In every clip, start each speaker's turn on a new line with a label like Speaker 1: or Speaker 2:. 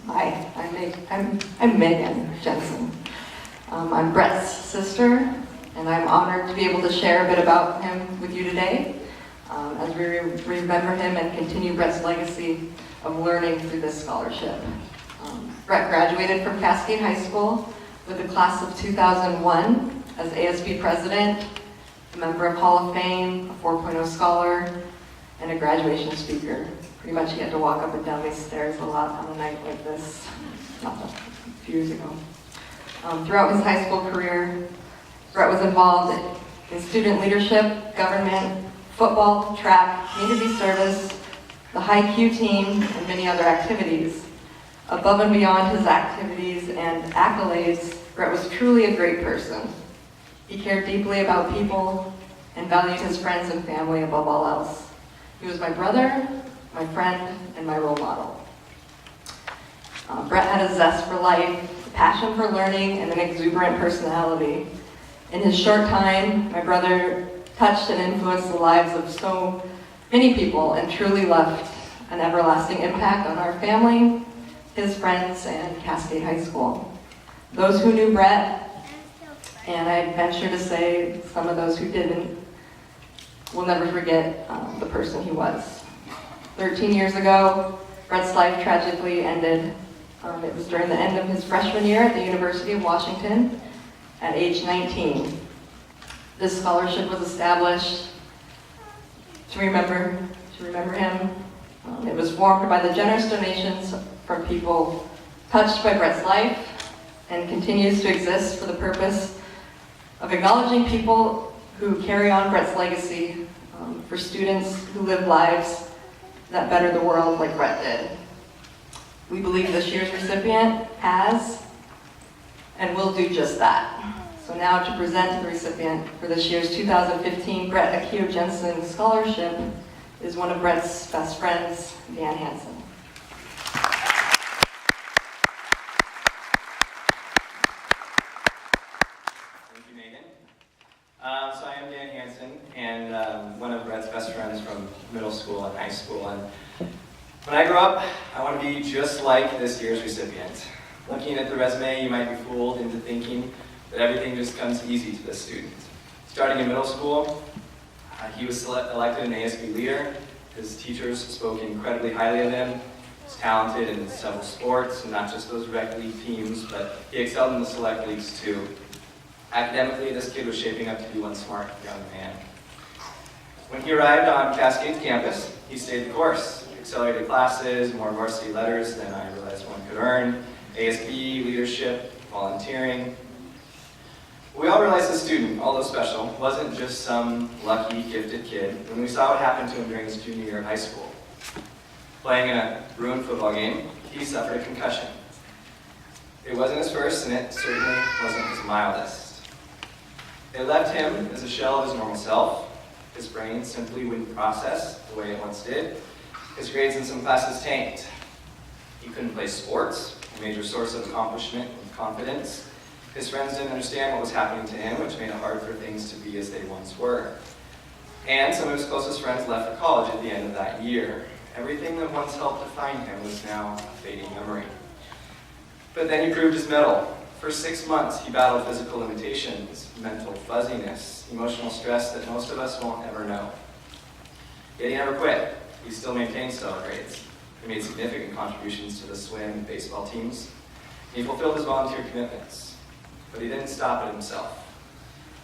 Speaker 1: Hi, I'm Megan Jensen. I'm Brett's sister, and I'm honored to be able to share a bit about him with you today as we remember him and continue Brett's legacy of learning through this scholarship. Brett graduated from Cascade High School with the class of 2001 as ASB president, a member of Hall of Fame, a 4.0 scholar, and a graduation speaker. Pretty much he had to walk up and down these stairs a lot on a night like this, a few years ago. Throughout his high school career, Brett was involved in student leadership, government, football, track, community service, the high Q team, and many other activities. Above and beyond his activities and accolades, Brett was truly a great person. He cared deeply about people and valued his friends and family above all else. He was my brother, my friend, and my role model. Brett had a zest for life, a passion for learning, and an exuberant personality. In his short time, my brother touched and influenced the lives of so many people and truly left an everlasting impact on our family, his friends, and Cascade High School. Those who knew Brett, and I venture to say some of those who didn't, will never forget the person he was. 13 years ago, Brett's life tragically ended. It was during the end of his freshman year at the University of Washington at age 19. This scholarship was established to remember him. It was formed by the generous donations from people touched by Brett's life and continues to exist for the purpose of acknowledging people who carry on Brett's legacy, for students who live lives that better the world like Brett did. We believe this year's recipient has and will do just that. So now to present the recipient for this year's 2015 Brett Akio Jensen Scholarship is one of Brett's best friends, Dan Hansen.
Speaker 2: Thank you, Megan. So I am Dan Hansen, and one of Brett's best friends from middle school and high school. And when I grow up, I want to be just like this year's recipient. Looking at the resume, you might be fooled into thinking that everything just comes easy to this student. Starting in middle school, he was elected an ASB leader. His teachers spoke incredibly highly of him. He was talented in several sports, and not just those rec league teams, but he excelled in the select leagues too. Academically, this kid was shaping up to be one smart young man. When he arrived on Cascade's campus, he stayed the course. Accelerated classes, more varsity letters than I realized one could earn, ASB, leadership, volunteering. We all realized the student, although special, wasn't just some lucky, gifted kid when we saw what happened to him during his junior year of high school. Playing in a ruined football game, he suffered a concussion. It wasn't his first, and it certainly wasn't his mildest. It left him as a shell of his normal self. His brain simply wouldn't process the way it once did. His grades in some classes tanked. He couldn't play sports, a major source of accomplishment and confidence. His friends didn't understand what was happening to him, which made it hard for things to be as they once were. And some of his closest friends left for college at the end of that year. Everything that once helped define him was now a fading memory. But then he proved his mettle. For 6 months, he battled physical limitations, mental fuzziness, emotional stress that most of us won't ever know. Yet he never quit. He still maintained stellar grades. He made significant contributions to the swim and baseball teams. He fulfilled his volunteer commitments. But he didn't stop at himself.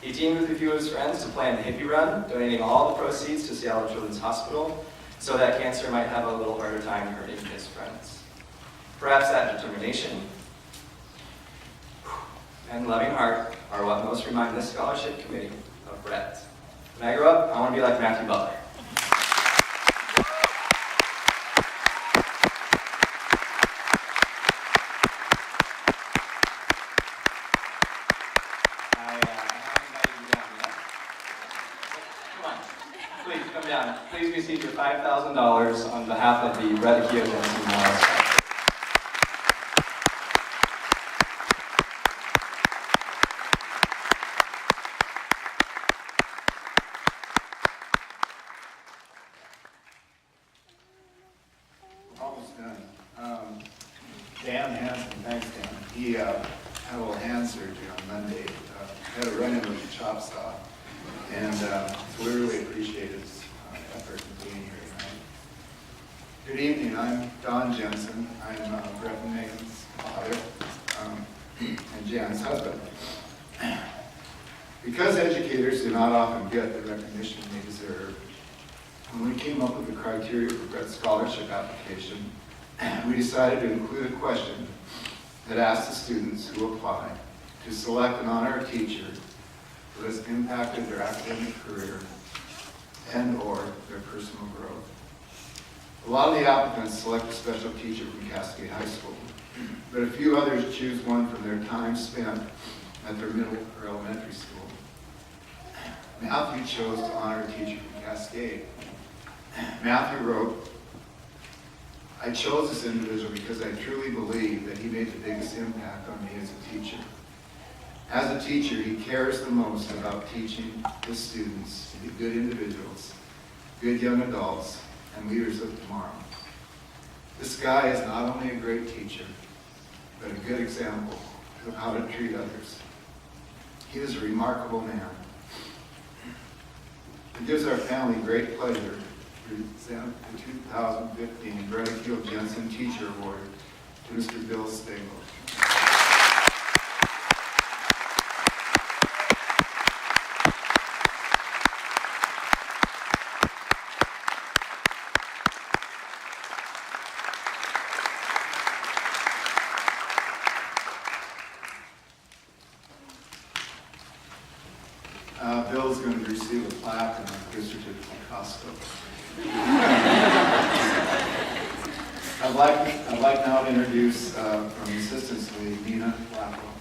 Speaker 2: He teamed with a few of his friends to plan the hippie run, donating all the proceeds to Seattle Children's Hospital so that cancer might have a little harder time hurting his friends. Perhaps that determination and loving heart are what most remind this scholarship committee of Brett. When I grow up, I want to be like Matthew Butler. Please come down. Please receive your $5,000 on behalf of the Brett Akio Jensen Memorial Scholarship.
Speaker 3: Dan Hansen, thanks Dan. He had a little hand surgery on Monday. Had a run-in with the chop saw. And so we really appreciate his effort in being here tonight. Good evening, I'm Don Jensen. I'm Brett and Megan's father and Jan's husband. Because educators do not often get the recognition they deserve, when we came up with the criteria for Brett's scholarship application, we decided to include a question that asked the students who apply to select and honor a teacher who has impacted their academic career and or their personal growth. A lot of the applicants select a special teacher from Cascade High School, but a few others choose one from their time spent at their middle or elementary school. Matthew chose to honor a teacher from Cascade. Matthew wrote, "I chose this individual because I truly believe that he made the biggest impact on me as a teacher. As a teacher, he cares the most about teaching his students to be good individuals, good young adults, and leaders of tomorrow. This guy is not only a great teacher, but a good example of how to treat others. He is a remarkable man. It gives our family great pleasure to present the 2015 Akio Jensen Teacher Award to Mr. Bill Stengel." Bill's going to receive a plaque and a gift certificate from Costco. I'd like now to introduce from the Assistants League, Nina Blackwell.